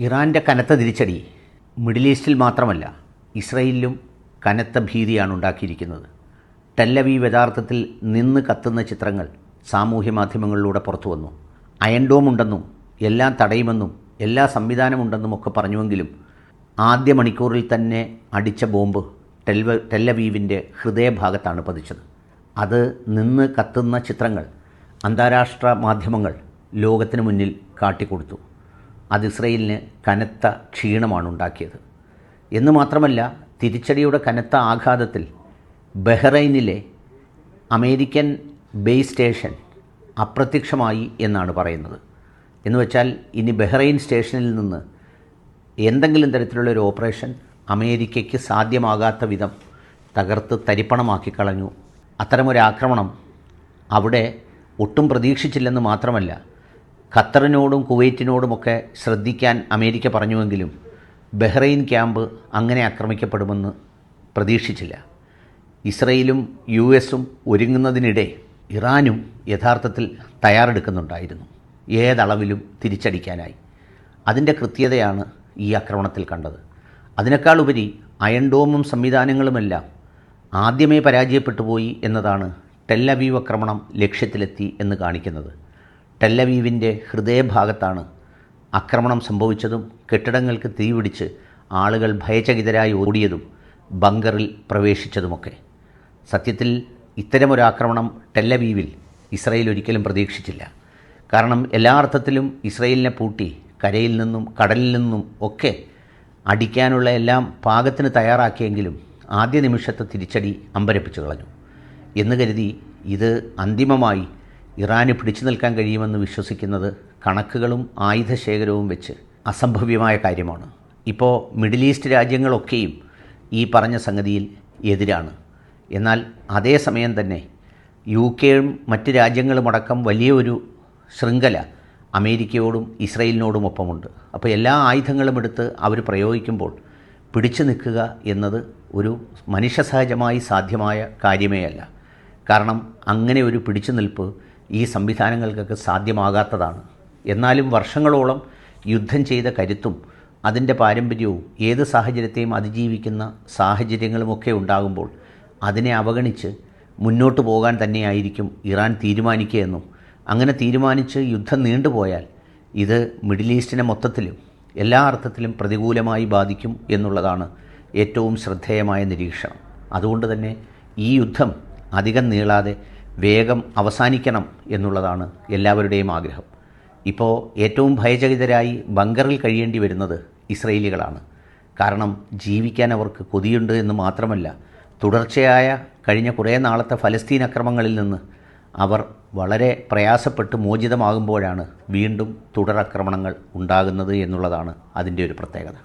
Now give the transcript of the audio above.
ഇറാൻ്റെ കനത്ത തിരിച്ചടി മിഡിൽ ഈസ്റ്റിൽ മാത്രമല്ല ഇസ്രയേലിലും കനത്ത ഭീതിയാണ് ഉണ്ടാക്കിയിരിക്കുന്നത്. ടെല്ലവീവ് യഥാർത്ഥത്തിൽ നിന്ന് കത്തുന്ന ചിത്രങ്ങൾ സാമൂഹ്യ മാധ്യമങ്ങളിലൂടെ പുറത്തു വന്നു. അയൺ ഡോം ഉണ്ടെന്നും എല്ലാം തടയുമെന്നും എല്ലാ സംവിധാനമുണ്ടെന്നും ഒക്കെ പറഞ്ഞുവെങ്കിലും ആദ്യ മണിക്കൂറിൽ തന്നെ അടിച്ച ബോംബ് ടെല്ലവീവിൻ്റെ ഹൃദയഭാഗത്താണ് പതിച്ചത്. അത് നിന്ന് കത്തുന്ന ചിത്രങ്ങൾ അന്താരാഷ്ട്ര മാധ്യമങ്ങൾ ലോകത്തിന് മുന്നിൽ കാട്ടിക്കൊടുത്തു. അത് ഇസ്രയേലിന് കനത്ത ക്ഷീണമാണ് ഉണ്ടാക്കിയത് എന്ന് മാത്രമല്ല, തിരിച്ചടിയുടെ കനത്ത ആഘാതത്തിൽ ബഹ്റൈനിലെ അമേരിക്കൻ ബേസ് സ്റ്റേഷൻ അപ്രത്യക്ഷമായി എന്നാണ് പറയുന്നത്. എന്നുവെച്ചാൽ ഇനി ബഹ്റൈൻ സ്റ്റേഷനിൽ നിന്ന് എന്തെങ്കിലും തരത്തിലുള്ളൊരു ഓപ്പറേഷൻ അമേരിക്കയ്ക്ക് സാധ്യമാകാത്ത വിധം തകർത്ത് തരിപ്പണമാക്കി കളഞ്ഞു. അത്തരമൊരാക്രമണം അവിടെ ഒട്ടും പ്രതീക്ഷിച്ചില്ലെന്ന് മാത്രമല്ല, ഖത്തറിനോടും കുവൈറ്റിനോടുമൊക്കെ ശ്രദ്ധിക്കാൻ അമേരിക്ക പറഞ്ഞുവെങ്കിലും ബഹ്റൈൻ ക്യാമ്പ് അങ്ങനെ ആക്രമിക്കപ്പെടുമെന്ന് പ്രതീക്ഷിച്ചില്ല. ഇസ്രയേലും യു എസും ഒരുങ്ങുന്നതിനിടെ ഇറാനും യഥാർത്ഥത്തിൽ തയ്യാറെടുക്കുന്നുണ്ടായിരുന്നു, ഏതളവിലും തിരിച്ചടിക്കാനായി. അതിൻ്റെ കൃത്യതയാണ് ഈ ആക്രമണത്തിൽ കണ്ടത്. അതിനേക്കാളുപരി അയൺ ഡോമും സംവിധാനങ്ങളുമെല്ലാം ആദ്യമേ പരാജയപ്പെട്ടു പോയി എന്നതാണ് ടെല്ലവീവ് ആക്രമണം ലക്ഷ്യത്തിലെത്തി എന്ന് കാണിക്കുന്നത്. ടെല്ലവീവിൻ്റെ ഹൃദയഭാഗത്താണ് ആക്രമണം സംഭവിച്ചതും കെട്ടിടങ്ങൾക്ക് തീപിടിച്ച് ആളുകൾ ഭയചകിതരായി ഓടിയതും ബങ്കറിൽ പ്രവേശിച്ചതുമൊക്കെ. സത്യത്തിൽ ഇത്തരമൊരാക്രമണം ടെല്ലവീവിൽ ഇസ്രയേൽ ഒരിക്കലും പ്രതീക്ഷിച്ചില്ല. കാരണം എല്ലാ അർത്ഥത്തിലും ഇസ്രയേലിനെ പൂട്ടി കരയിൽ നിന്നും കടലിൽ നിന്നും ഒക്കെ അടിക്കാനുള്ള എല്ലാം പാകത്തിന് തയ്യാറാക്കിയെങ്കിലും ആദ്യ നിമിഷത്തെ തിരിച്ചടി അമ്പരപ്പിച്ചു കളഞ്ഞു. എന്ന് കരുതി ഇത് അന്തിമമായി ഇറാന് പിടിച്ചു നിൽക്കാൻ കഴിയുമെന്ന് വിശ്വസിക്കുന്നത് കണക്കുകളും ആയുധശേഖരവും വെച്ച് അസംഭവ്യമായ കാര്യമാണ്. ഇപ്പോൾ മിഡിൽ ഈസ്റ്റ് രാജ്യങ്ങളൊക്കെയും ഈ പറഞ്ഞ സംഗതിയിൽ എതിരാണ്. എന്നാൽ അതേസമയം തന്നെ യു കെയും മറ്റ് രാജ്യങ്ങളുമടക്കം വലിയൊരു ശൃംഖല അമേരിക്കയോടും ഇസ്രയേലിനോടുമൊപ്പമുണ്ട്. അപ്പോൾ എല്ലാ ആയുധങ്ങളും എടുത്ത് അവർ പ്രയോഗിക്കുമ്പോൾ പിടിച്ചു നിൽക്കുക എന്നത് ഒരു മനുഷ്യസഹജമായി സാധ്യമായ കാര്യമേ അല്ല. കാരണം അങ്ങനെ ഒരു പിടിച്ചു നിൽപ്പ് ഈ സംവിധാനങ്ങൾക്കൊക്കെ സാധ്യമാകാത്തതാണ്. എന്നാലും വർഷങ്ങളോളം യുദ്ധം ചെയ്ത കരുത്തും അതിൻ്റെ പാരമ്പര്യവും ഏത് സാഹചര്യത്തെയും അതിജീവിക്കുന്ന സാഹചര്യങ്ങളുമൊക്കെ ഉണ്ടാകുമ്പോൾ അതിനെ അവഗണിച്ച് മുന്നോട്ട് പോകാൻ തന്നെയായിരിക്കും ഇറാൻ തീരുമാനിക്കുകയെന്നും അങ്ങനെ തീരുമാനിച്ച് യുദ്ധം നീണ്ടുപോയാൽ ഇത് മിഡിൽ ഈസ്റ്റിനെ മൊത്തത്തിലും എല്ലാ അർത്ഥത്തിലും പ്രതികൂലമായി ബാധിക്കും എന്നുള്ളതാണ് ഏറ്റവും ശ്രദ്ധേയമായ നിരീക്ഷണം. അതുകൊണ്ട് തന്നെ ഈ യുദ്ധം അധികം നീളാതെ വേഗം അവസാനിക്കണം എന്നുള്ളതാണ് എല്ലാവരുടെയും ആഗ്രഹം. ഇപ്പോൾ ഏറ്റവും ഭയചകിതരായി ബങ്കറിൽ കഴിയേണ്ടി വരുന്നത് ഇസ്രയേലികളാണ്. കാരണം ജീവിക്കാൻ അവർക്ക് കൊതിയുണ്ട് എന്ന് മാത്രമല്ല, തുടർച്ചയായ കഴിഞ്ഞ കുറേ നാളത്തെ ഫലസ്തീൻ അക്രമങ്ങളിൽ നിന്ന് അവർ വളരെ പ്രയാസപ്പെട്ട് മോചിതമാകുമ്പോഴാണ് വീണ്ടും തുടരാക്രമണങ്ങൾ ഉണ്ടാകുന്നത് എന്നുള്ളതാണ് അതിൻ്റെ ഒരു പ്രത്യേകത.